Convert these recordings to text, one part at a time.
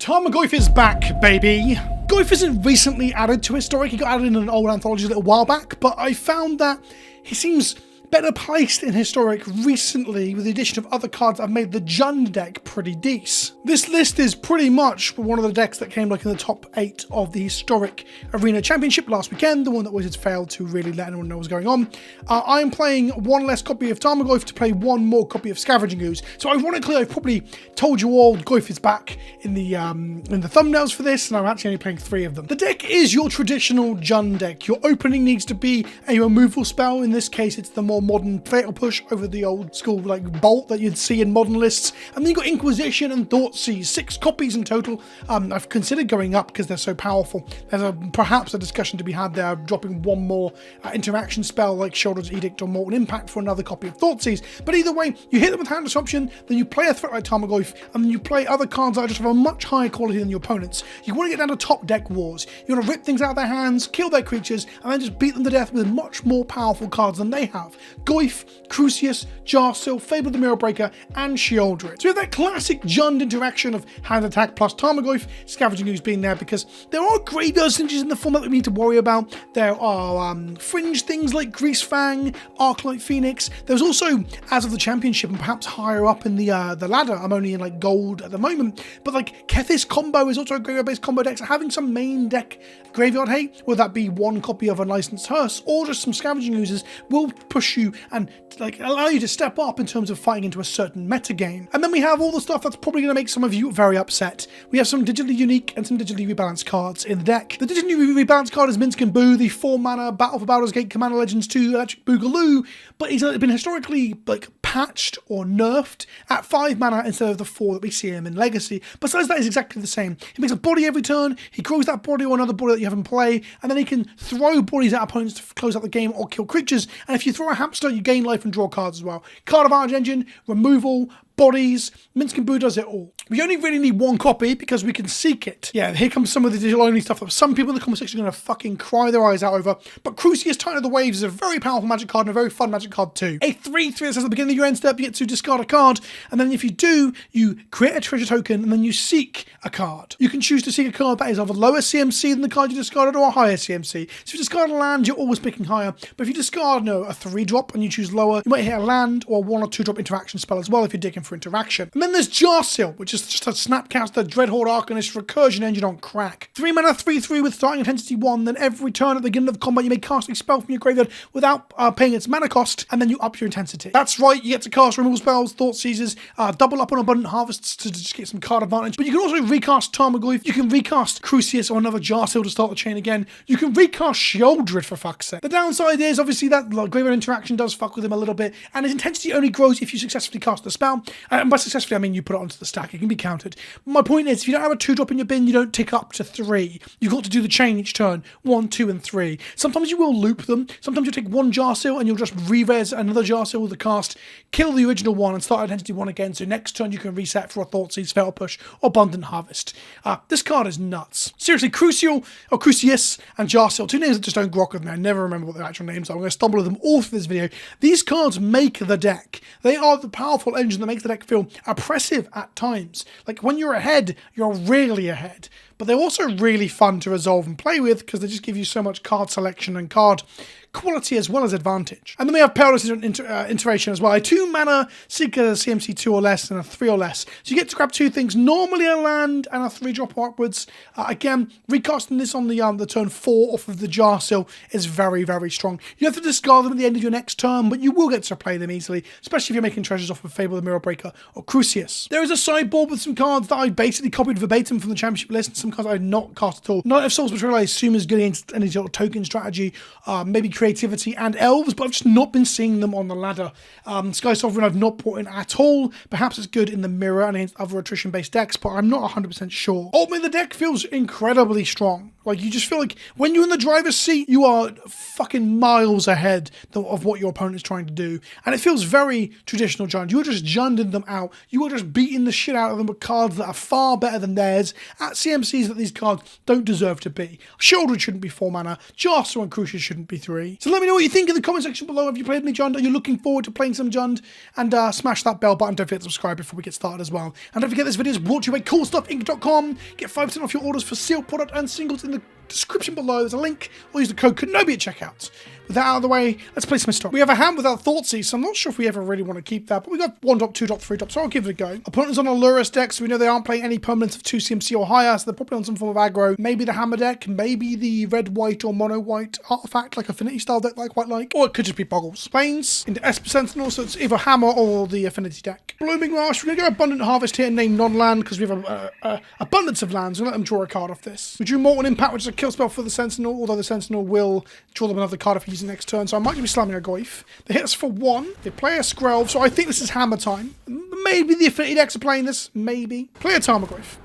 Tarmogoyf is back, baby! Goyf isn't recently added to Historic, he got added in an old anthology a little while back, but I found that he seems better placed in Historic recently with the addition of other cards that have made the Jund deck pretty decent. This list is pretty much one of the decks that came like in the top 8 of the Historic Arena Championship last weekend, the one that Wizards failed to really let anyone know what was going on. I am playing one less copy of Tarmogoyf to play one more copy of Scavenging Ooze. So ironically, I've probably told you all Goyf is back in the thumbnails for this, and I'm actually only playing 3 of them. The deck is your traditional Jund deck. Your opening needs to be a removal spell. In this case, it's the more modern Fatal Push over the old school like Bolt that you'd see in modern lists. And then you've got Inquisition and Thoughtseize, 6 copies in total. I've considered going up because they're so powerful. There's perhaps a discussion to be had there, dropping one more interaction spell like Shoulder's Edict or Molten Impact for another copy of Thoughtseize. But either way, you hit them with hand disruption, then you play a threat like Tarmogoyf, and then you play other cards that just have a much higher quality than your opponents. You want to get down to top deck wars. You want to rip things out of their hands, kill their creatures, and then just beat them to death with much more powerful cards than they have. Goyf, Grixis, Jarsil, Fable the Mirror Breaker, and Sheoldred. So we have that classic Jund interaction of hand attack plus Tarmogoyf, Scavenging Ooze being there because there are graveyard synergies in the format that we need to worry about. There are fringe things like Greasefang, Arclight Phoenix. There's also, as of the championship and perhaps higher up in the ladder, I'm only in like gold at the moment, but like Kethis combo is also a graveyard-based combo deck, so having some main deck graveyard hate, whether that be one copy of Unlicensed Hearse or just some Scavenging Oozes, will push you and like allow you to step up in terms of fighting into a certain meta game. And then we have all the stuff that's probably going to make some of you very upset. We have some digitally unique and some digitally rebalanced cards in the deck. The digitally rebalanced card is Minsc and Boo, the 4-mana Battle for Baldur's Gate Commander Legends 2 Electric Boogaloo, but he's been historically like patched or nerfed at 5 mana instead of the 4 that we see him in Legacy. Besides that, is exactly the same. He makes a body every turn, he grows that body or another body that you have in play, and then he can throw bodies at opponents to close out the game or kill creatures, and if you throw a hamster, you gain life and draw cards as well. Card Advantage Engine, removal, bodies, Minsc and Boo does it all. We only really need one copy because we can seek it. Yeah, here comes some of the digital only stuff that some people in the comment section are going to fucking cry their eyes out over. But Crucius, Titan of the Waves is a very powerful magic card and a very fun magic card too. A 3/3 that says at the beginning of your end step you get to discard a card, and then if you do, you create a treasure token and then you seek a card. You can choose to seek a card that is of a lower CMC than the card you discarded or a higher CMC. So if you discard a land, you're always picking higher. But if you discard a 3-drop and you choose lower, you might hit a land or a 1 or 2-drop interaction spell as well if you're digging for interaction. And then there's Jarsil, which is just a Snapcaster Dreadhorde Arcanist Recursion Engine on crack. 3 mana 3/3 with starting intensity 1, then every turn at the beginning of combat you may cast a spell from your graveyard without paying its mana cost, and then you up your intensity. That's right, you get to cast removal spells, Thoughtseizes, double up on Abundant Harvests to just get some card advantage, but you can also recast Tarmogoyf, you can recast Crucius or another Jarsil to start the chain again, you can recast Sheoldred for fuck's sake. The downside is obviously that graveyard interaction does fuck with him a little bit, and his intensity only grows if you successfully cast the spell, and by successfully I mean you put it onto the stack, it can be countered. My point is, if you don't have a 2-drop in your bin, you don't tick up to 3. You've got to do the chain each turn, 1, 2, and 3. Sometimes you will loop them, sometimes you'll take one Jarsil and you'll just re-res another Jarsil with the cast, kill the original one and start Identity 1 again, so next turn you can reset for a Thoughtseize, Fatal Push, or Abundant Harvest. This card is nuts. Seriously, Crucial, or Crucius, and Jarsil, 2 names that just don't grok with me, I never remember what their actual names are, I'm going to stumble with them all through this video. These cards make the deck. They are the powerful engine that makes the deck feel oppressive at times. Like when you're ahead, you're really ahead. But they're also really fun to resolve and play with because they just give you so much card selection and card quality as well as advantage. And then we have Perilous Iteration as well. A 2-mana Seeker CMC 2 or less and a 3 or less. So you get to grab 2 things, normally a land and a 3-drop upwards. Again, recasting this on the turn 4 off of the Jarsil is very, very strong. You have to discard them at the end of your next turn, but you will get to play them easily, especially if you're making treasures off of Fable the Mirror Breaker or Crucius. There is a sideboard with some cards that I basically copied verbatim from the championship list, and some cards I had not cast at all. Knight of Souls Betrayal I assume is good against any sort of token strategy, maybe Creativity and Elves, but I've just not been seeing them on the ladder. Sky Sovereign I've not brought in at all. Perhaps it's good in the mirror and against other attrition-based decks, but I'm not 100% sure. Ultimately, the deck feels incredibly strong. Like, you just feel like when you're in the driver's seat, you are fucking miles ahead of what your opponent is trying to do. And it feels very traditional Jund. You're just Junding them out. You are just beating the shit out of them with cards that are far better than theirs at CMCs that these cards don't deserve to be. Shieldred shouldn't be 4 mana. Jostler and Crucius shouldn't be 3. So let me know what you think in the comment section below. Have you played any Jund? Are you looking forward to playing some Jund? And smash that bell button. Don't forget to subscribe before we get started as well. And don't forget this video is brought to you by CoolStuffInc.com. Get 5% off your orders for sealed product and singles in the description below. There's a link, or use the code KENOBI at checkout. With that out of the way, let's play some historic. We have a hand without Thoughtseize, so I'm not sure if we ever really want to keep that, but we got 1 drop, 2 drop, 3 drop, so I'll give it a go. Opponent's on a Lurus deck, so we know they aren't playing any permanents of 2 CMC or higher, so they're probably on some form of aggro. Maybe the hammer deck, maybe the red-white or mono-white artifact, like affinity style deck that I quite like, or it could just be Boggles. Plains into Esper Sentinel, so it's either hammer or the affinity deck. Blooming Rush, we're going to go Abundant Harvest here and name non-land, because we have an abundance of lands. We'll let them draw a card off this. We drew Molten Impact, which is a kill spell for the Sentinel, although the Sentinel will draw them another card if he's next turn, so I might be slamming a Goyf. They hit us for 1. They play a Skrelv, so I think this is hammer time. Maybe the Affinity decks are playing this. Maybe. Play a Tarmogoyf.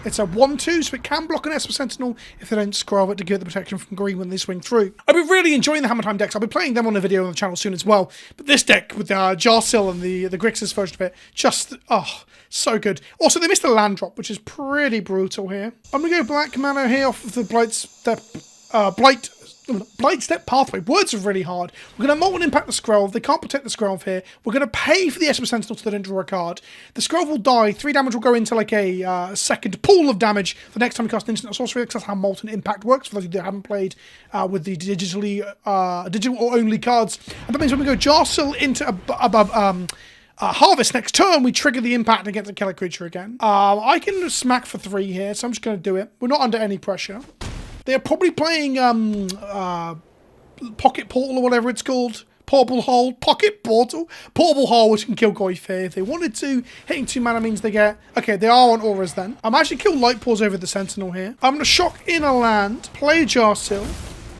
It's a 1-2, so it can block an Esper Sentinel if they don't Skrelv it to get the protection from green when they swing through. I've been really enjoying the Hammer Time decks. I'll be playing them on a video on the channel soon as well. But this deck with the Jarsil and the Grixis version of it, just, oh, so good. Also, they missed a land drop, which is pretty brutal here. I'm going to go black mana here off of the Blight Step Pathway. Words are really hard. We're going to Molten Impact the Skrelv. They can't protect the Skrelv here. We're going to pay for the Esper Sentinel so they don't draw a card. The Skrelv will die. 3 damage will go into like a second pool of damage the next time you cast an instant or sorcery, because that's how Molten Impact works, for those of you that haven't played with the digital or only cards. And that means when we go Jarsil into Harvest next turn, we trigger the impact and get to kill a creature again. I can smack for 3 here, so I'm just going to do it. We're not under any pressure. They're probably playing Pocket Portal or whatever it's called. Portable Hole. Pocket Portal? Portable Hole, which can kill Goyf here if they wanted to. Hitting 2 mana means they get... Okay, they are on auras then. I'm actually kill Light Paws over the Sentinel here. I'm going to shock in a land, play Jarsil,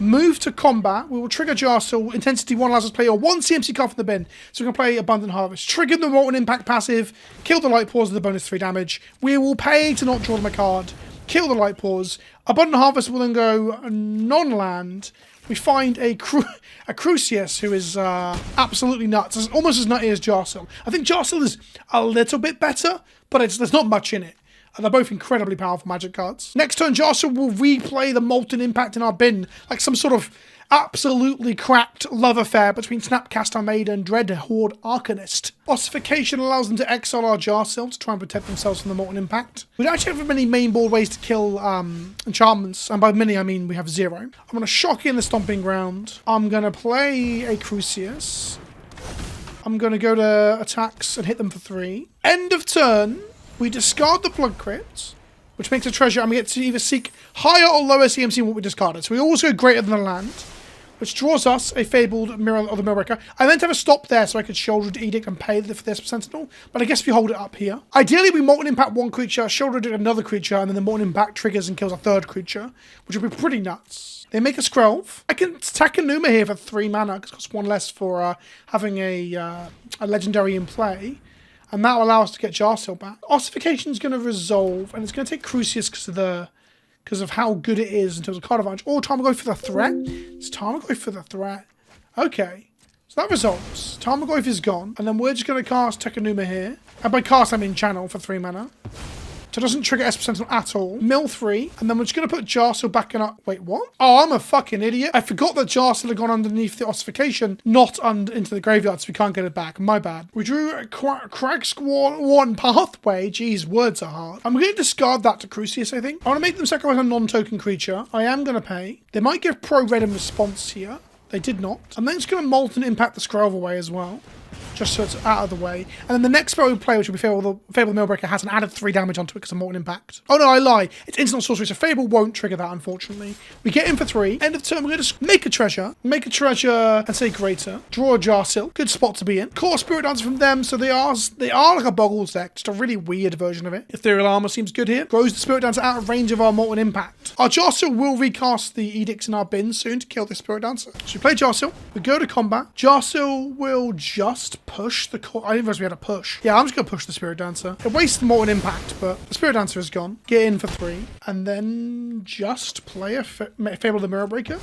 move to combat. We will trigger Jarsil. Intensity 1 allows us to play a 1 CMC card from the bin. So we can play Abundant Harvest. Trigger the Molten Impact passive. Kill the Light Paws with the bonus 3 damage. We will pay to not draw them a card. Kill the Light Paws. Abundant Harvest will then go non-land. We find a Crucius who is absolutely nuts. It's almost as nutty as Jarsil. I think Jarsil is a little bit better, but there's not much in it. They're both incredibly powerful magic cards. Next turn, Jarsil will replay the Molten Impact in our bin, like some sort of absolutely cracked love affair between Snapcaster Maid and Dread Horde Arcanist. Ossification allows them to exile our Jarsil to try and protect themselves from the Molten Impact. We don't actually have many main board ways to kill enchantments, and by many I mean we have 0. I'm going to shock in the Stomping Ground. I'm going to play a Crucius. I'm going to go to attacks and hit them for 3. End of turn, we discard the Blood Crypt, which makes a treasure, and we get to either seek higher or lower CMC than what we discarded. So we always go greater than the land, which draws us a Fabled Mirror of the Mirror. I meant to have a stop there so I could Shouldered Edict and pay for this Sentinel, but I guess we hold it up here. Ideally, we Molten Impact 1 creature, Shouldered another creature, and then the Molten Impact triggers and kills a 3rd creature, which would be pretty nuts. They make a Skrelv. I can Takenuma here for 3 mana, because it costs 1 less for having a legendary in play. And that will allow us to get Jarsil back. Ossification is going to resolve, and it's going to take Crucius because of how good it is in terms of card advantage. Or Tarmogoyf for the threat. It's Tarmogoyf for the threat. Okay. So that resolves. Tarmogoyf is gone. And then we're just going to cast Takenuma here. And by cast, I mean channel for 3 mana. So it doesn't trigger Esper Sentinel at all. Mill 3. And then we're just going to put Jarsil back in up. Wait, what? Oh, I'm a fucking idiot. I forgot that Jarsil had gone underneath the Ossification, not into the graveyard, so we can't get it back. My bad. We drew a Crag-Sworn Pathway. Jeez, words are hard. I'm going to discard that to Crucius, I think. I want to make them sacrifice a non-token creature. I am going to pay. They might give pro-red in response here. They did not. I'm then just going to Molten Impact the Skrelv away as well, just so it's out of the way. And then the next spell we play, which will be Fable the Millbreaker, has an added 3 damage onto it because of Molten Impact. Oh no, I lie. It's instant sorcery, so Fable won't trigger that, unfortunately. We get in for 3. End of turn, we're going to make a treasure and say greater. Draw a Jarsil. Good spot to be in. Core Spirit Dancer from them, so they are like a Boggles deck, just a really weird version of it. Ethereal Armor seems good here. Grows the Spirit Dancer out of range of our Molten Impact. Our Jarsil will recast the Edicts in our bin soon to kill this Spirit Dancer. So we play Jarsil. We go to combat. Jarsil will just just push the core? I didn't realize we had a push. Yeah, I'm just going to push the Spirit Dancer. It wastes more an impact, but the Spirit Dancer is gone. Get in for 3. And then just play a Fable the Mirror Breaker.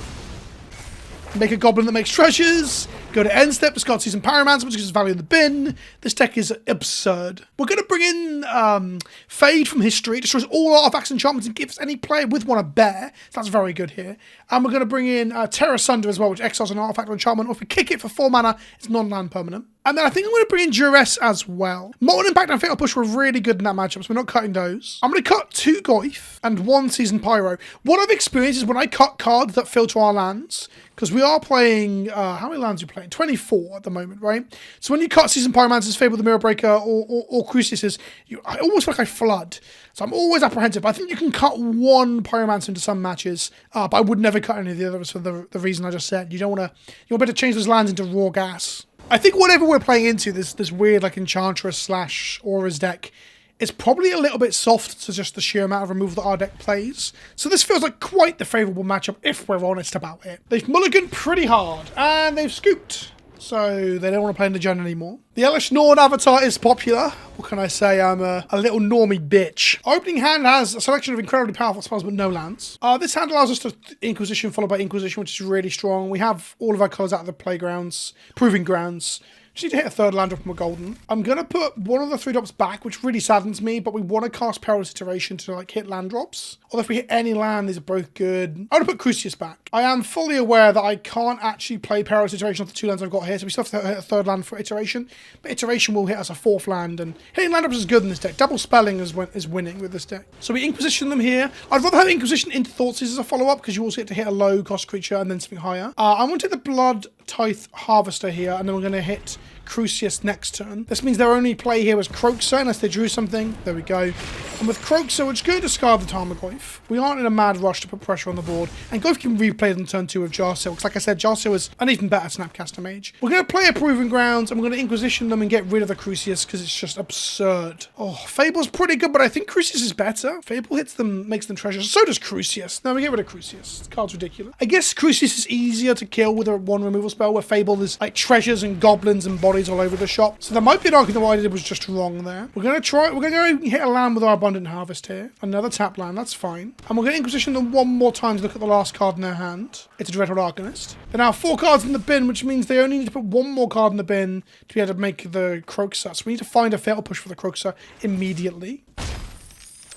Make a Goblin that makes treasures. Go to end step, discard Seasoned Pyromancer, which gives value in the bin. This deck is absurd. We're going to bring in Fade from History. It destroys all artifacts and enchantments and gives any player with one a bear. So that's very good here. And we're going to bring in Terra Sunder as well, which exiles an artifact or enchantment. Or if we kick it for 4 mana, it's non-land permanent. And then I think I'm going to bring in Duress as well. Molten Impact and Fatal Push were really good in that matchup, so we're not cutting those. I'm going to cut 2 Goyf and 1 Seasoned Pyro. What I've experienced is when I cut cards that filter our lands, because we are playing, how many lands are we playing? 24 at the moment, right? So when you cut Seasoned Pyromancer's, Fable the Mirror Breaker, or Crucius's, I almost feel like I flood. So I'm always apprehensive. I think you can cut 1 Pyromancer into some matches, but I would never cut any of the others for the reason I just said. You want to change those lands into raw gas. I think whatever we're playing into, this weird like Enchantress / Auras deck, is probably a little bit soft to just the sheer amount of removal that our deck plays. So this feels like quite the favourable matchup if we're honest about it. They've mulliganed pretty hard, and they've scooped. So they don't want to play in the Jund anymore. The Elish Nord avatar is popular. What can I say? I'm a little normie bitch. Our opening hand has a selection of incredibly powerful spells but no lands. This hand allows us to Inquisition followed by Inquisition, which is really strong. We have all of our colours out of the playgrounds, proving grounds. Just need to hit a 3rd land drop from a golden. I'm going to put one of the 3 drops back, which really saddens me, but we want to cast Perilous Iteration to like hit land drops. Although if we hit any land, these are both good. I would put Crucius back. I am fully aware that I can't actually play Perilous Iteration off the 2 lands I've got here, so we still have to hit a 3rd land for Iteration. But Iteration will hit us a 4th land, and hitting land drops is good in this deck. Double Spelling is winning with this deck. So we Inquisition them here. I'd rather have Inquisition into Thoughtseize as a follow-up, because you also get to hit a low-cost creature and then something higher. I'm going to take the Blood Tithe Harvester here, and then we're going to hit Crucius next turn. This means their only play here was Croaksa, unless they drew something. There we go. And with Croaksa, we're just going to discard the Tarmogoyf. We aren't in a mad rush to put pressure on the board. And Goyf can replay them turn 2 with Jarsil, because like I said, Jarsil is an even better Snapcaster Mage. We're going to play a Proving Grounds, and we're going to Inquisition them and get rid of the Crucius, because it's just absurd. Oh, Fable's pretty good, but I think Crucius is better. Fable hits them, makes them treasures. So does Crucius. No, we get rid of Crucius. This card's ridiculous. I guess Crucius is easier to kill with a 1 removal spell, where Fable is like treasures and goblins and bodies all over the shop. So there might be an argument that what I did was just wrong there. We're going to go hit a land with our Abundant Harvest here. Another tap land, that's fine. And we're going to Inquisition them 1 more time to look at the last card in their hand. It's a Dreadhorde Arcanist. There are now 4 cards in the bin, which means they only need to put 1 more card in the bin to be able to make the Croaksa. So we need to find a Fatal Push for the Croaksa immediately.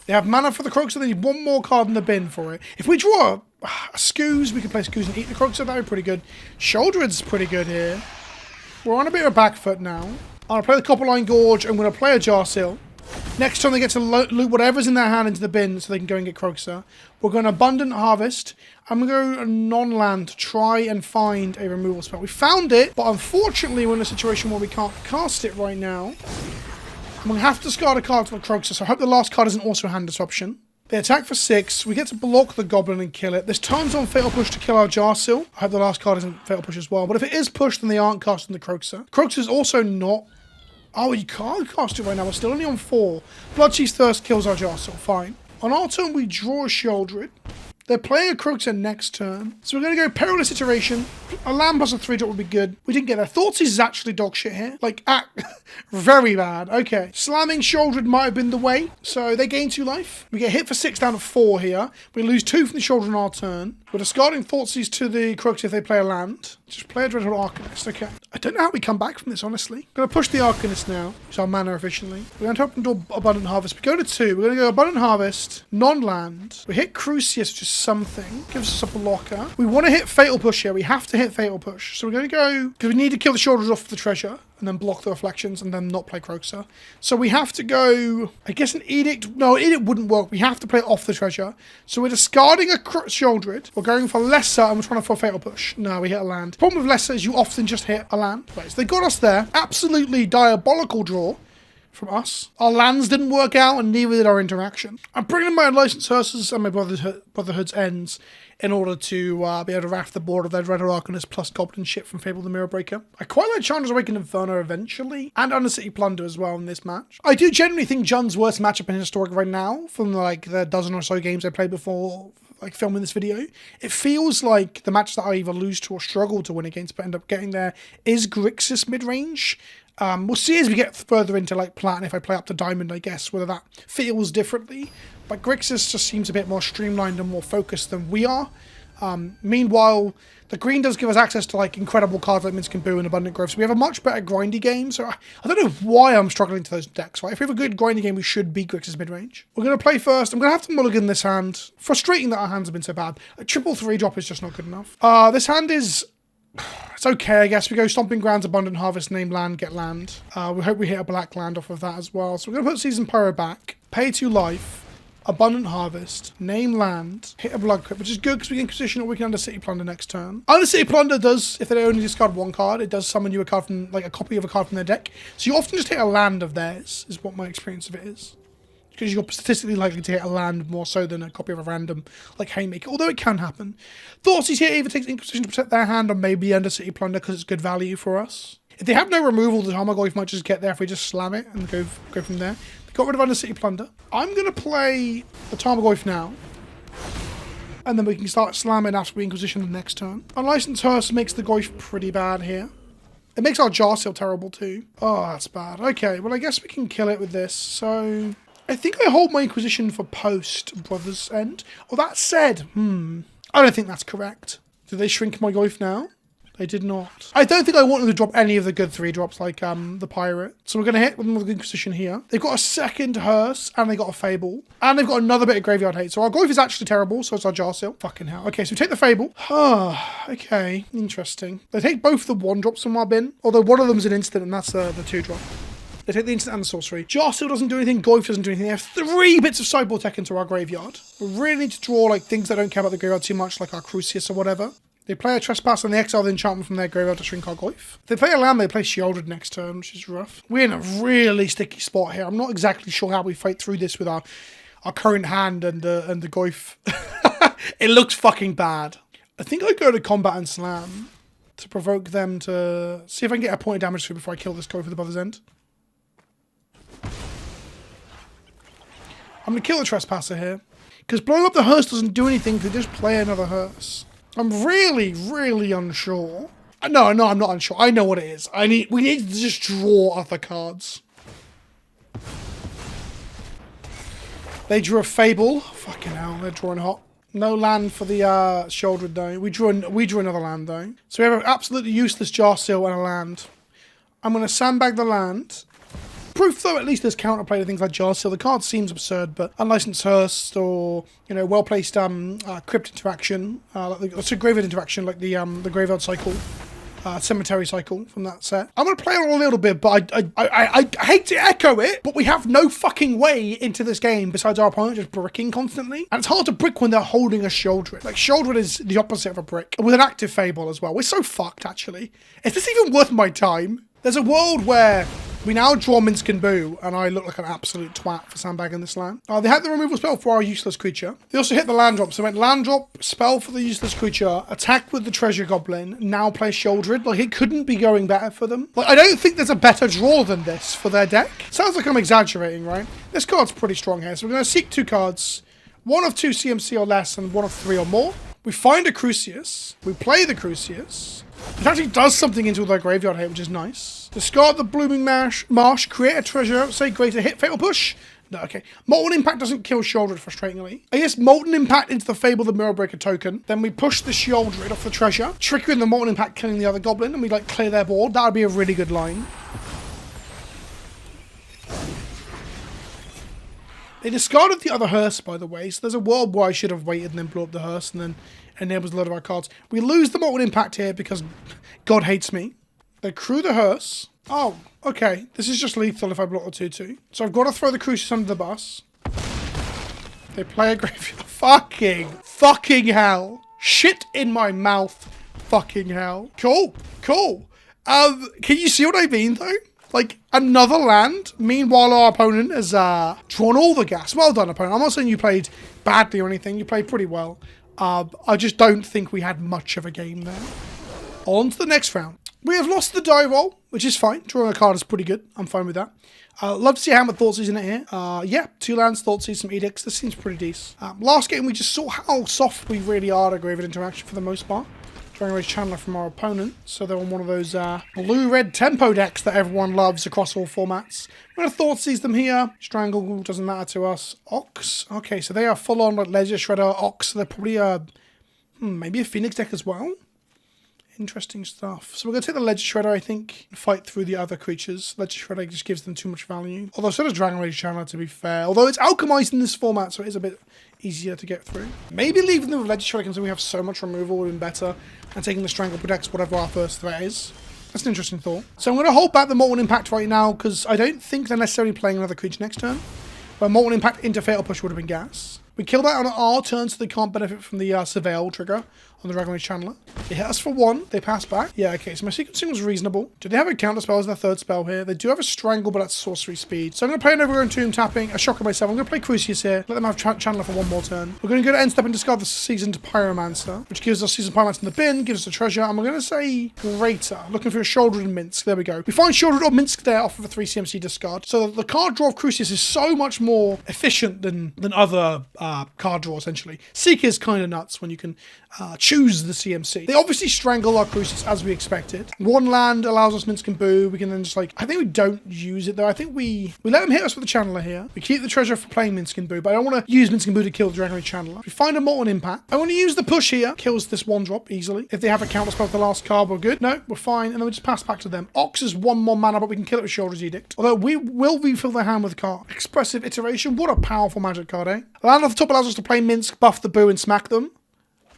They have mana for the Croaksa, they need 1 more card in the bin for it. If we draw a Skoos, we can play Skoos and eat the Croaksa, that would be pretty good. Shouldred's pretty good here. We're on a bit of a back foot now. I'm going to play the Copperline Gorge. I'm going to play a Jarsil. Next time they get to loot whatever's in their hand into the bin so they can go and get Croaksa. We're going to Abundant Harvest. I'm going to go non-land to try and find a removal spell. We found it, but unfortunately we're in a situation where we can't cast it right now. I'm going to have to discard a card for the Croaksa, so I hope the last card isn't also a hand disruption. They attack for 6. We get to block the Goblin and kill it. This turns on Fatal Push to kill our Jarsil. I hope the last card isn't Fatal Push as well. But if it is pushed, then they aren't casting the Croaksa. Croaksa is also not... Oh, you can't cast it right now. We're still only on 4. Bloodchief's Thirst kills our Jarsil. Fine. On our turn, we draw a Sheoldred. They're playing a Croaksa next turn. So we're going to go Perilous Iteration. A land plus a 3-drop would be good. We didn't get that. Thoughtseize is actually dog shit here. Like, very bad. Okay. Slamming Sheoldred might have been the way. So they gain 2 life. We get hit for 6 down to 4 here. We lose 2 from the Sheoldred on our turn. We're discarding Thoughtseize to the Croaksa if they play a land. Just play a Dreadhorde Arcanist. Okay. I don't know how we come back from this, honestly. I'm going to push the Arcanist now. Use our mana efficiently. We're going to open door Abundant Harvest. We go to 2. We're going to go Abundant Harvest. Non-land. We hit Crucius, which is something. Gives us a blocker. We want to hit Fatal Push here. We have to hit Fatal Push. So we're going to go... Because we need to kill the Shoulders off the treasure. And then block the reflections and then not play Croaksa. So we have to go... I guess an Edict... No, Edict wouldn't work. We have to play off the treasure. So we're discarding a Sheoldred. We're going for Lesser and we're trying to for Fatal Push. No, we hit a land. The problem with Lesser is you often just hit a land. Right, so they got us there. Absolutely diabolical draw from us. Our lands didn't work out and neither did our interaction. I'm bringing in my Unlicensed Hearses and my Brotherhood's Ends in order to be able to raft the board of their Dreadhorde Arcanist plus Goblin shit from Fable the Mirror Breaker. I quite like Chandra's Awakened Inferno eventually, and Undercity Plunder as well in this match. I do generally think Jund's worst matchup in Historic right now, from like the dozen or so games I played before like filming this video. It feels like the match that I either lose to or struggle to win against but end up getting there is Grixis midrange. We'll see as we get further into like plat, and if I play up to diamond, I guess, whether that feels differently. But Grixis just seems a bit more streamlined and more focused than we are. Meanwhile, the green does give us access to like incredible cards like midrange and abundant growth, so we have a much better grindy game. So I don't know why I'm struggling to those decks, right? If we have a good grindy game, we should beat Grixis midrange. We're going to play first. I'm going to have to mulligan this hand. Frustrating that our hands have been so bad. A triple 3-drop is just not good enough. This hand is... It's okay, I guess. We go Stomping Grounds, Abundant Harvest, name land, get land. We hope we hit a black land off of that as well. So we're going to put Season Pyro back, pay 2 life, Abundant Harvest, name land, hit a Blood Crypt, which is good because we can Inquisition or we can Undercity Plunder next turn. Undercity Plunder does, if they only discard 1 card, it does summon you a card from, like a copy of a card from their deck. So you often just hit a land of theirs, is what my experience of it is. Because you're statistically likely to hit a land more so than a copy of a random, like, Haymaker, although it can happen. Thoughtseize here either takes Inquisition to protect their hand or maybe Undercity Plunder because it's good value for us. If they have no removal, the Tarmogoyf might just get there if we just slam it and go from there. They got rid of Undercity Plunder. I'm going to play the Tarmogoyf now. And then we can start slamming after we Inquisition the next turn. Unlicensed Hearse makes the Goyf pretty bad here. It makes our Jar Seal terrible too. Oh, that's bad. Okay, well I guess we can kill it with this. So... I think I hold my Inquisition for post Brother's End. Well, that said, I don't think that's correct. Did they shrink my Goyf now? They did not. I don't think I want them to drop any of the good 3-drops like the Pirate. So we're going to hit with the Inquisition here. They've got a second Hearse, and they got a Fable. And they've got another bit of Graveyard Hate. So our Goyf is actually terrible, so it's our Jar Seal. Fucking hell. Okay, so we take the Fable. Okay, interesting. They take both the 1-drops from our bin, although one of them's an instant, and that's the 2-drop. They take the instant and the sorcery. Jar Seal doesn't do anything. Goyf doesn't do anything. They have 3 bits of sideboard tech into our graveyard. We really need to draw like things that don't care about the graveyard too much, like our Crucius or whatever. They play a Trespass and they exile the enchantment from their graveyard to shrink our Goyf. If they play a land, they play Shieldred next turn, which is rough. We're in a really sticky spot here. I'm not exactly sure how we fight through this with our current hand and the Goyf. It looks fucking bad. I think I go to combat and slam to provoke them to see if I can get a point of damage through before I kill this Goyf with the Brother's End. I'm going to kill the Trespasser here. Because blowing up the Hearse doesn't do anything if we just play another Hearse. I'm really, really unsure. No, I'm not unsure. I know what it is. We need to just draw other cards. They drew a Fable. Fucking hell, they're drawing hot. No land for the Shieldred though. We drew another land though. So we have an absolutely useless Jar Seal and a land. I'm going to sandbag the land. Proof, though, at least there's counterplay to things like Jar Seal. The card seems absurd, but Unlicensed Hearse or, you know, well-placed Crypt interaction, like the Graveyard interaction, like the Graveyard Cycle, Cemetery Cycle from that set. I'm going to play it a little bit, but I hate to echo it, but we have no fucking way into this game besides our opponent just bricking constantly. And it's hard to brick when they're holding a Shieldred. Like, Shieldred is the opposite of a brick, with an active Fable as well. We're so fucked, actually. Is this even worth my time? There's a world where we now draw Minsk and Boo, and I look like an absolute twat for sandbagging this land. They had the removal spell for our useless creature. They also hit the land drop, so they went land drop, spell for the useless creature, attack with the treasure goblin, now play Shieldred. Like, it couldn't be going better for them. Like, I don't think there's a better draw than this for their deck. Sounds like I'm exaggerating, right? This card's pretty strong here, so we're going to seek 2 cards. 1 of 2 CMC or less, and 1 of 3 or more. We find a Crucius. We play the Crucius. It actually does something into their graveyard here, which is nice. Discard the Blooming Marsh, create a treasure, say greater hit, fatal push. No, okay. Molten Impact doesn't kill Shieldred, frustratingly. I guess Molten Impact into the Fable the Mirror Breaker token. Then we push the Shieldred off the treasure, triggering the Molten Impact, killing the other goblin, and we like clear their board. That would be a really good line. They discarded the other Hearse, by the way, so there's a world where I should have waited and then blew up the Hearse and then enables a lot of our cards. We lose the Molten Impact here because God hates me. They crew the Hearse. Oh, okay. This is just lethal if I block the 2-2. So I've got to throw the Crucius under the bus. They play a graveyard. Fucking hell. Shit in my mouth. Fucking hell. Cool. Can you see what I mean, though? Like, another land. Meanwhile, our opponent has drawn all the gas. Well done, opponent. I'm not saying you played badly or anything. You played pretty well. I just don't think we had much of a game there. On to the next round. We have lost the die roll, which is fine. Drawing a card is pretty good. I'm fine with that. Love to see Hammer Thoughtseize in it here. Yeah, 2 lands, Thoughtseize, some Edicts. This seems pretty decent. Last game, we just saw how soft we really are to Graveyard interaction for the most part. Dragon Rage Channeler from our opponent. So they're on one of those blue-red tempo decks that everyone loves across all formats. I'm going to Thoughtseize them here. Strangle doesn't matter to us. Ox. Okay, so they are full-on like Ledger Shredder, Ox. So they're probably maybe a Phoenix deck as well. Interesting stuff. So we're going to take the Ledger Shredder, I think, and fight through the other creatures. Ledger Shredder just gives them too much value. Although so does Dragon Rage Channeler, to be fair. Although it's alchemized in this format, so it is a bit easier to get through. Maybe leaving them with Ledger Shredder because we have so much removal would have been better. And taking the Strangle protects whatever our first threat is. That's an interesting thought. So I'm going to hold back the Molten Impact right now because I don't think they're necessarily playing another creature next turn. But Molten Impact into Fatal Push would have been gas. We kill that on our turn so they can't benefit from the Surveil trigger on the Dragon Rage Channeler. They hit us for 1, they pass back. Yeah, okay, so my sequencing was reasonable. Do they have a counter spell as their third spell here? They do have a Strangle, but that's sorcery speed. So I'm going to play an Overgrown Tomb tapping, a Shocker myself. I'm going to play Grixis here, let them have Channeler for 1 more turn. We're going to go to end step and discard the Seasoned Pyromancer, which gives us Seasoned Pyromancer in the bin, gives us a treasure, and we're going to say Greater, looking for a Shouldered and Minsk. There we go. We find Shouldered or Minsk there off of a 3 CMC discard. So the card draw of Grixis is so much more efficient than other card draws, essentially. Seek is kind of nuts when you can choose the CMC. They obviously strangle our Grixis as we expected. 1 land allows us Minsk and Boo. We can then just like, I think we don't use it though. I think we let them hit us with the Channeler here. We keep the treasure for playing Minsk and Boo, but I don't want to use Minsk and Boo to kill the Dragon Rage Channeler. We find a Molten Impact. I want to use the push here. Kills this 1-drop easily. If they have a counter spell with the last card, we're good. No, we're fine. And then we just pass back to them. Ox is 1 more mana, but we can kill it with Shoulder's Edict. Although we will refill their hand with a card. Expressive Iteration. What a powerful magic card, eh? Land off the top allows us to play Minsk, buff the Boo, and smack them.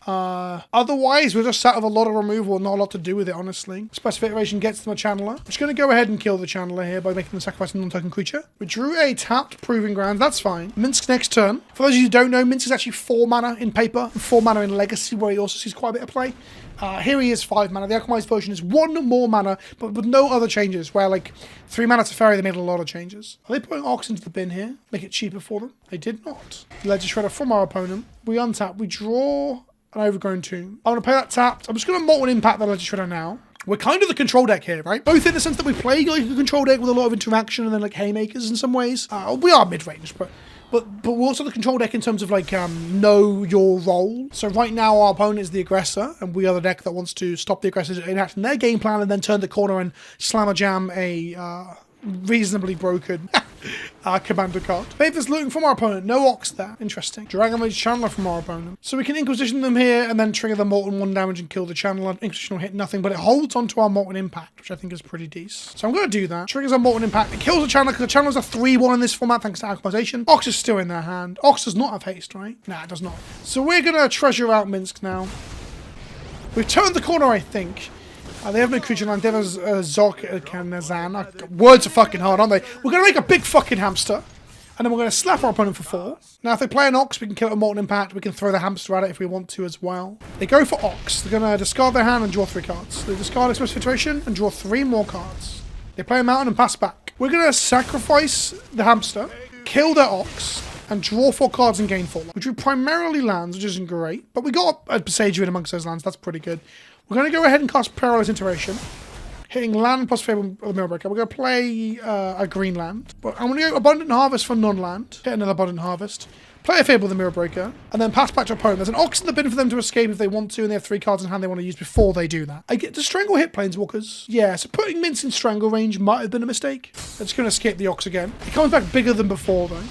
Otherwise, we're just sat with a lot of removal and not a lot to do with it, honestly. Specific Iteration gets them a Channeler. I'm just going to go ahead and kill the Channeler here by making them sacrifice a non-token creature. We drew a tapped Proving Ground. That's fine. Minsk next turn. For those of you who don't know, Minsk is actually 4 mana in paper and 4 mana in Legacy, where he also sees quite a bit of play. Here he is 5 mana. The Alchemized version is 1 more mana, but with no other changes, where like 3 mana to Fairy, they made a lot of changes. Are they putting Ox into the bin here? Make it cheaper for them? They did not. Ledger Shredder from our opponent. We untap. We draw an Overgrown Tomb. I'm going to play that tapped. I'm just going to Molten Impact the Ledger Shredder now. We're kind of the control deck here, right? Both in the sense that we play like a control deck with a lot of interaction and then like haymakers in some ways. We are mid-range, but we're also the control deck in terms of like know your role. So right now our opponent is the aggressor and we are the deck that wants to stop the aggressors enacting their game plan and then turn the corner and slam a jam a reasonably broken commander card. Favors looting from our opponent. No Ox there. Interesting. Dragon Rage Channeler from our opponent. So we can Inquisition them here and then trigger the Molten 1 damage and kill the Channeler. Inquisition will hit nothing, but it holds onto our Molten Impact, which I think is pretty decent. So I'm going to do that. Triggers our Molten Impact. It kills the Channeler because the Channeler's a 3-1 in this format thanks to Alchemization. Ox is still in their hand. Ox does not have haste, right? Nah, it does not. So we're going to treasure out Minsk now. We've turned the corner, I think. They have no creature land. They have a Zok Kanazan. Words are fucking hard, aren't they? We're going to make a big fucking hamster. And then we're going to slap our opponent for 4. Now, if they play an Ox, we can kill it with Molten Impact. We can throw the hamster at it if we want to as well. They go for Ox. They're going to discard their hand and draw 3 cards. They discard Expressive Iteration and draw 3 more cards. They play a Mountain and pass back. We're going to sacrifice the hamster, kill their Ox, and draw 4 cards and gain 4. We drew primarily lands, which isn't great. But we got a Besage in amongst those lands. That's pretty good. We're going to go ahead and cast Perilous Iteration. Hitting land plus Fable of the Mirror Breaker. We're going to play a green land. But I'm going to go Abundant Harvest for non-land. Hit another Abundant Harvest. Play a Fable of the Mirror Breaker. And then pass back to opponent. There's an Ox in the bin for them to escape if they want to. And they have 3 cards in hand they want to use before they do that. Does Strangle hit Planeswalkers? Yeah, so putting Minsk in Strangle range might have been a mistake. They're just going to escape the Ox again. It comes back bigger than before though.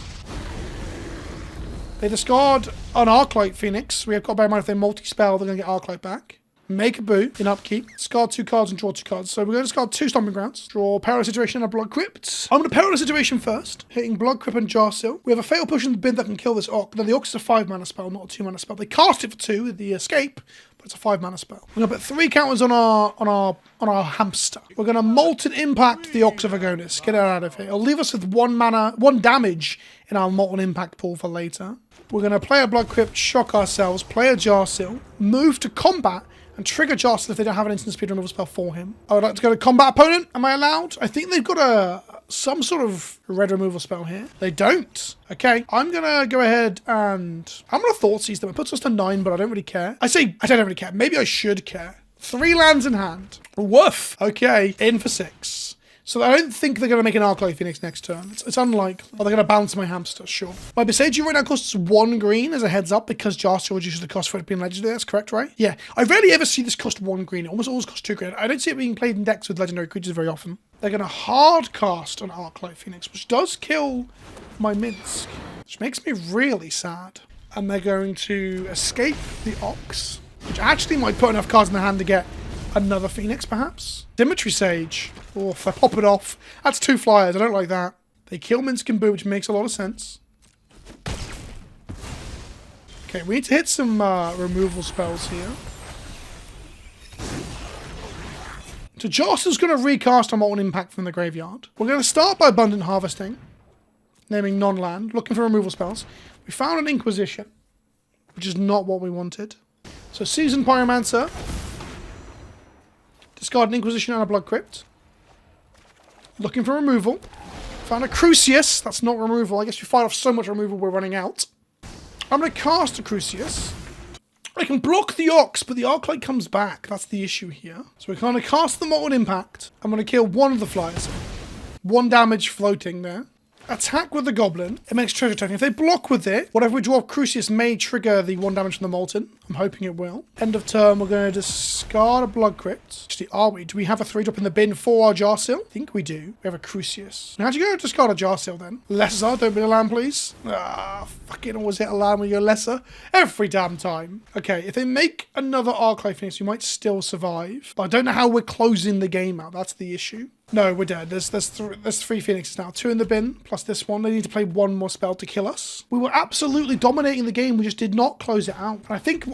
They discard an Arclight Phoenix. We have got to bear in mind if they multi-spell, they're going to get Arclight back. Make a Boo in upkeep. Discard 2 cards and draw 2 cards. So we're going to discard 2 Stomping Grounds. Draw Perilous Iteration and a Blood Crypt. I'm going to Perilous Iteration first. Hitting Blood Crypt and Jarsil. We have a Fatal Push in the bin that can kill this Ox. Then the Ox is a 5 mana spell, not a 2 mana spell. They cast it for 2 with the escape, but it's a 5 mana spell. We're going to put 3 counters on our hamster. We're going to Molten Impact the Ox of Agonis. Get it out of here. It'll leave us with 1 damage in our Molten Impact pool for later. We're going to play a Blood Crypt, shock ourselves, play a Jarsil, move to combat, and trigger Jarsil if they don't have an instant speed removal spell for him. I would like to go to combat opponent. Am I allowed? I think they've got some sort of red removal spell here. They don't. Okay, I'm going to go ahead and I'm going to Thoughtseize them. It puts us to 9, but I don't really care. I don't really care. Maybe I should care. 3 lands in hand. Woof. Okay, in for 6. So I don't think they're going to make an Arclight Phoenix next turn. It's unlikely. Or they're going to bounce my hamster, sure. My Besage right now costs 1 green as a heads up because Jarsteel reduces the cost for it being legendary. That's correct, right? Yeah. I rarely ever see this cost 1 green. It almost always costs 2 green. I don't see it being played in decks with legendary creatures very often. They're going to hard cast an Arclight Phoenix, which does kill my Minsk, which makes me really sad. And they're going to escape the Ox, which actually might put enough cards in the hand to get another Phoenix, perhaps. Symmetry Sage. Oh, if I pop it off. That's 2 flyers. I don't like that. They kill Minsk and Boo, which makes a lot of sense. Okay, we need to hit some removal spells here. So Jarsteel's going to recast a Molten Impact from the graveyard. We're going to start by Abundant Harvesting, naming non-land, looking for removal spells. We found an Inquisition, which is not what we wanted. So Seasoned Pyromancer. Discard an Inquisition and a Blood Crypt. Looking for removal. Found a Crucius. That's not removal. I guess we fight off so much removal we're running out. I'm going to cast a Crucius. I can block the Ox, but the Arclight comes back. That's the issue here. So we're going to cast the Molten Impact. I'm going to kill one of the flyers. 1 damage floating there. Attack with the Goblin. It makes treasure token. If they block with it, whatever we draw off Crucius may trigger the 1 damage from the Molten. I'm hoping it will. End of turn, we're going to discard a Blood Crypt. Actually, are we? Do we have a 3-drop in the bin for our Jarsteel? I think we do. We have a Crucius. Now, how'd you go to discard a Jarsteel then? Lesser, don't be a land, please. Ah, fucking always hit a land when you're lesser. Every damn time. Okay, if they make another Arclight Phoenix, we might still survive. But I don't know how we're closing the game out. That's the issue. No, we're dead. There's 3 Phoenixes now. 2 in the bin, plus this one. They need to play 1 more spell to kill us. We were absolutely dominating the game. We just did not close it out. And I think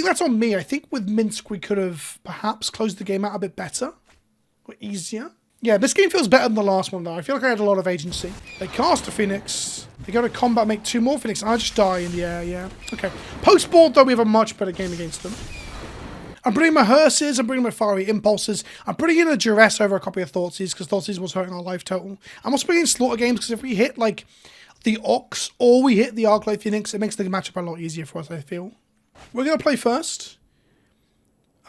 that's on me. I think with Minsk, we could have perhaps closed the game out a bit better. Or easier. Yeah, this game feels better than the last one, though. I feel like I had a lot of agency. They cast a Phoenix. They go to combat, make 2 more Phoenix. And I just die in the air, yeah. Okay. Post-board, though, we have a much better game against them. I'm bringing my Hearses, I'm bringing my Fiery Impulses, I'm bringing in a Duress over a copy of Thoughtseize, because Thoughtseize was hurting our life total. I'm also bringing in Slaughter Games, because if we hit, like, the Ox, or we hit the Arclight Phoenix, it makes the matchup a lot easier for us, I feel. We're going to play first.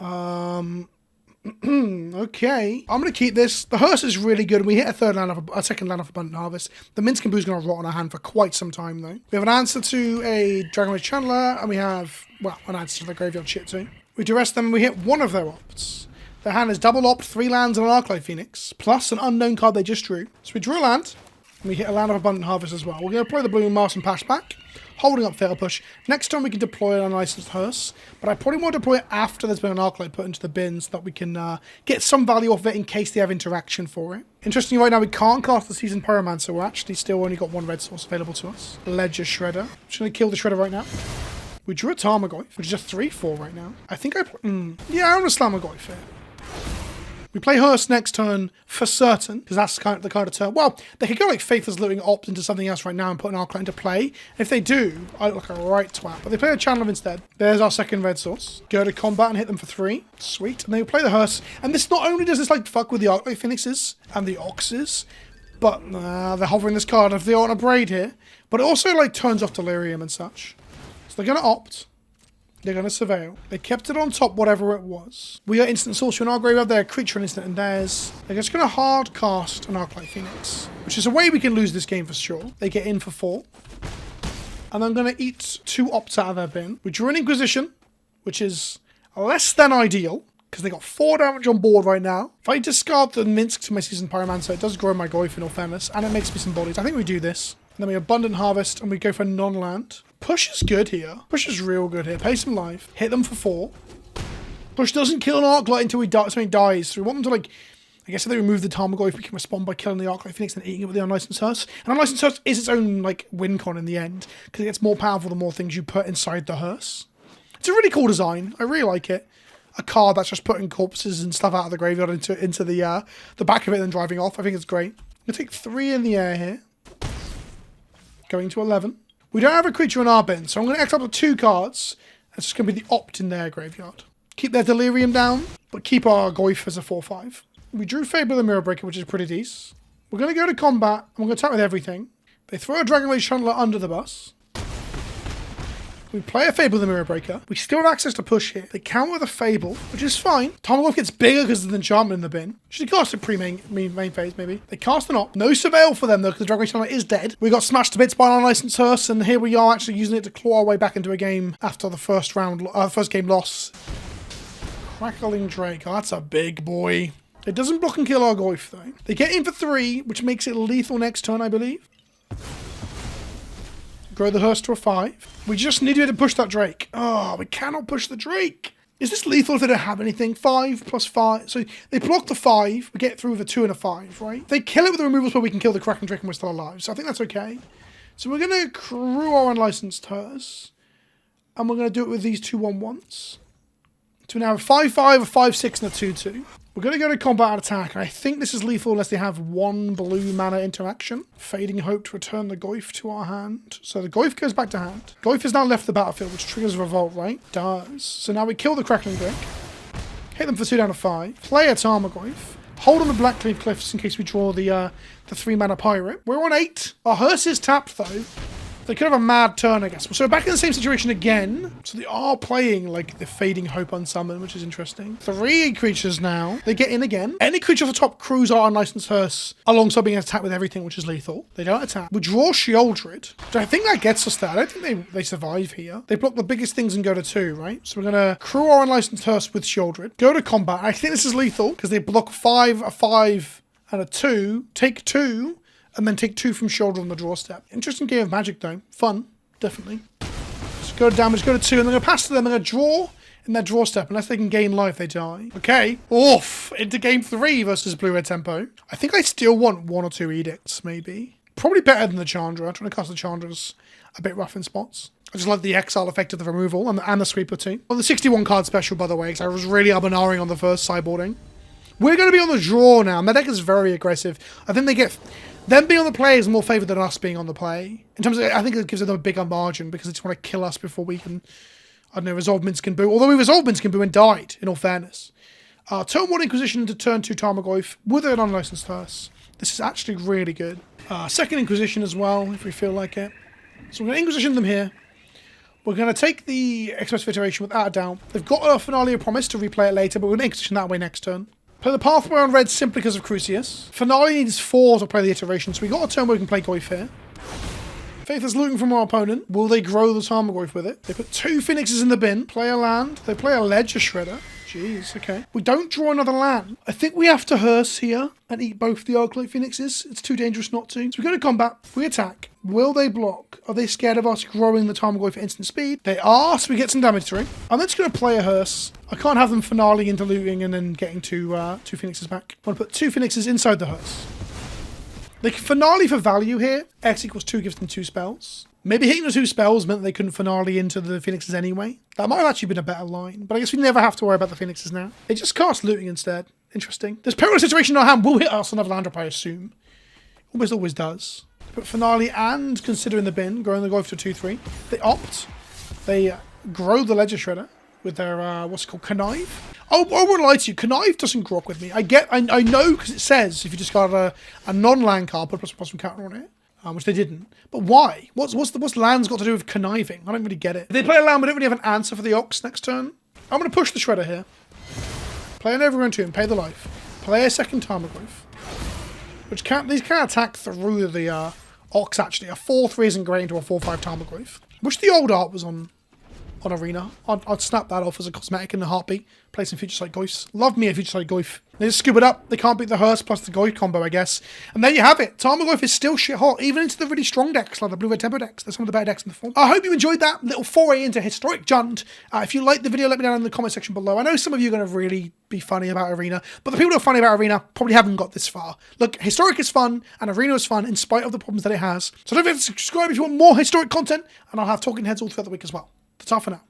Okay. I'm going to keep this. The Hearse is really good, and we hit a second land off Abundant Harvest. The Minsk and Boo is going to rot on our hand for quite some time, though. We have an answer to a Dragon Rage Channeler, and we have, well, an answer to the Graveyard shit, too. We duress them and we hit 1 of their opts. Their hand is double opt, 3 lands and an Arclight Phoenix, plus an unknown card they just drew. So we drew a land, and we hit a land of Abundant Harvest as well. We're going to play the Blooming Mast and pass back, holding up Fatal Push. Next time we can deploy an unlicensed Hearse, but I probably want to deploy it after there's been an Arclight put into the bin so that we can get some value off it in case they have interaction for it. Interestingly, right now we can't cast the Seasoned Pyromancer. We're actually still only got 1 red source available to us. Ledger Shredder. I'm just going to kill the Shredder right now. We drew a Tarmogoyf, which is a 3-4 right now. I think yeah, I'm going to Tarmogoyf here. We play Hearse next turn for certain, because that's the kind of turn. Well, they could go like Faithless Looting, opt into something else right now and put an Arclight into play. And if they do, I look like a right twat. But they play a Channeler instead. There's our second red source. Go to combat and hit them for 3. Sweet. And they play the Hearse. And this not only does this like fuck with the Arclight Phoenixes and the Oxes, but they're hovering this card if they are on a braid here. But it also like turns off Delirium and such. So they're going to opt. They're going to Surveil. They kept it on top, whatever it was. We are instant sorcery in our graveyard. They're a creature and instant in theirs. They're just going to hard cast an Arclight Phoenix, which is a way we can lose this game for sure. They get in for 4. And I'm going to eat 2 opts out of their bin. We drew an Inquisition, which is less than ideal, because they got 4 damage on board right now. If I discard the Minsk to my Seasoned Pyromancer, it does grow my Goyf in all fairness, and it makes me some bodies. I think we do this. And then we Abundant Harvest, and we go for non-land. Push is good here. Push is real good here. Pay some life. Hit them for 4. Push doesn't kill an Arclight until something dies. So we want them to, like, I guess if they remove the Tarmogoyf, we can respond by killing the Arclight Phoenix and eating it with the Unlicensed Hearse. And Unlicensed Hearse is its own, like, win con in the end, because it gets more powerful the more things you put inside the Hearse. It's a really cool design. I really like it. A card that's just putting corpses and stuff out of the graveyard into the back of it and then driving off. I think it's great. I'm going to take 3 in the air here. Going to 11. We don't have a creature in our bin, so I'm going to exile up to 2 cards. It's just going to be the opt in their graveyard. Keep their Delirium down, but keep our Goyf as a 4-5. We drew Fable the Mirror Breaker, which is pretty decent. We're going to go to combat, and we're going to attack with everything. They throw a Dragon Rage Channeler under the bus. We play a Fable with the Mirror Breaker. We still have access to push here. They counter the Fable, which is fine. Tarmogoyf gets bigger because of the enchantment in the bin. Should have cast it pre-main phase, maybe. They cast an op. No Surveil for them, though, because the Dragon Channel is dead. We got smashed to bits by an unlicensed Hearse, and here we are actually using it to claw our way back into a game after the first game loss. Crackling Drake. Oh, that's a big boy. It doesn't block and kill our Goyf, though. They get in for 3, which makes it lethal next turn, I believe. Grow the Hearse to a 5. We just need to push that Drake. Oh, we cannot push the Drake. Is this lethal if they don't have anything? 5 plus 5. So they block the 5. We get through with a 2 and a 5, right? They kill it with the removal spell, we can kill the Crackling Drake and we're still alive. So I think that's okay. So we're going to crew our unlicensed Hearse. And we're going to do it with these 2/1/1s. So we now have a 5/5, a 5/6, and a 2/2. We're going to go to combat and attack. I think this is lethal unless they have 1 blue mana interaction. Fading Hope to return the Goyf to our hand. So the Goyf goes back to hand. Goyf has now left the battlefield, which triggers Revolt, right? Does. So now we kill the Crackling Drake. Hit them for 2 down to 5. Play a Tarmogoyf. Hold on the Blackcleave Cliffs in case we draw the 3 mana Pirate. We're on 8. Our Hearse is tapped, though. They could have a mad turn, I guess. So we're back in the same situation again. So they are playing like the Fading Hope unsummon, which is interesting. 3 creatures now. They get in again. Any creature off the top crews our unlicensed Hearse alongside being attacked with everything, which is lethal. They don't attack. We draw Sheoldred. So I think that gets us there. I don't think they survive here. They block the biggest things and go to 2, right? So we're going to crew our unlicensed Hearse with Sheoldred. Go to combat. I think this is lethal because they block 5, a 5, and a 2. Take 2. And then take 2 from Shoulder on the draw step. Interesting game of Magic, though. Fun, definitely. Just go to damage, go to 2, and they're going to pass to them. They're going to draw in their draw step. Unless they can gain life, they die. Okay. Oof. Into game 3 versus Blue-Red Tempo. I think I still want 1 or 2 Edicts, maybe. Probably better than the Chandra. Trying to cast the Chandra's a bit rough in spots. I just like the exile effect of the removal and the sweeper too. Well, the 61 card special, by the way, because I was really up-and-ahhing on the first sideboarding. We're going to be on the draw now. My deck is very aggressive. I think they get... Them being on the play is more favoured than us being on the play. In terms of, I think it gives them a bigger margin because they just want to kill us before we can, I don't know, resolve Minsc and Boo. Although we resolved Minsc and Boo and died, in all fairness. Turn 1 Inquisition into turn 2 Tarmogoyf with an unlicensed Hearse. This is actually really good. Second Inquisition as well, if we feel like it. So we're going to Inquisition them here. We're going to take the Express Iteration without a doubt. They've got a Finale of Promise to replay it later, but we're going to Inquisition that way next turn. Play the Pathway on red simply because of Crucius. Finale needs 4 to play the iteration, so we got a turn where we can play Goyf here. Faith is looting from our opponent. Will they grow the Tarmogoyf with it? They put 2 Phoenixes in the bin. Play a land. They play a Ledger Shredder. Jeez, okay. We don't draw another land. I think we have to Hearse here and eat both the Arclight Phoenixes. It's too dangerous not to. So we go to combat. We attack. Will they block? Are they scared of us growing the Tarmogoyf for instant speed? They are, so we get some damage through. I'm just going to play a Hearse. I can't have them Finale into looting and then getting 2 Phoenixes back. I'm going to put 2 Phoenixes inside the Hearse. They can Finale for value here. X equals 2 gives them 2 spells. Maybe hitting the 2 spells meant they couldn't Finale into the Phoenixes anyway. That might have actually been a better line, but I guess we never have to worry about the Phoenixes now. They just cast looting instead. Interesting. This perilous situation in our hand will hit us another land drop, I assume. Always does. Put Finale and consider in the bin, growing the Goyf to 2/3. They opt. They grow the Ledger Shredder with their, what's it called, Connive. Oh, I won't lie to you, Connive doesn't grok with me. I know because it says if you discard a non-land card, put a +1/+1 counter on it. Which they didn't. But why? What's land's got to do with conniving? I don't really get it. If they play a land, we don't really have an answer for the Ox next turn. I'm going to push the Shredder here. Play an Overgrown Tomb, pay the life. Play a second Tarmogoyf. These can attack through the Ox actually. A 4/3 isn't great into a 4/5 Tarmogoyf. Wish the old art was on Arena. I'd snap that off as a cosmetic in a heartbeat. Play some Future Sight Goyfs. Love me a Future Sight Goyf. They just scoop it up. They can't beat the Hearse plus the Goyf combo, I guess. And there you have it. Tarmogoyf is still shit hot, even into the really strong decks, like the Blue-Red Tempo decks. They're some of the better decks in the form. I hope you enjoyed that little foray into Historic Jund. If you liked the video, let me know in the comment section below. I know some of you are going to really be funny about Arena, but the people who are funny about Arena probably haven't got this far. Look, Historic is fun, and Arena is fun, in spite of the problems that it has. So don't forget to subscribe if you want more Historic content, and I'll have talking heads all throughout the week as well. That's all for now.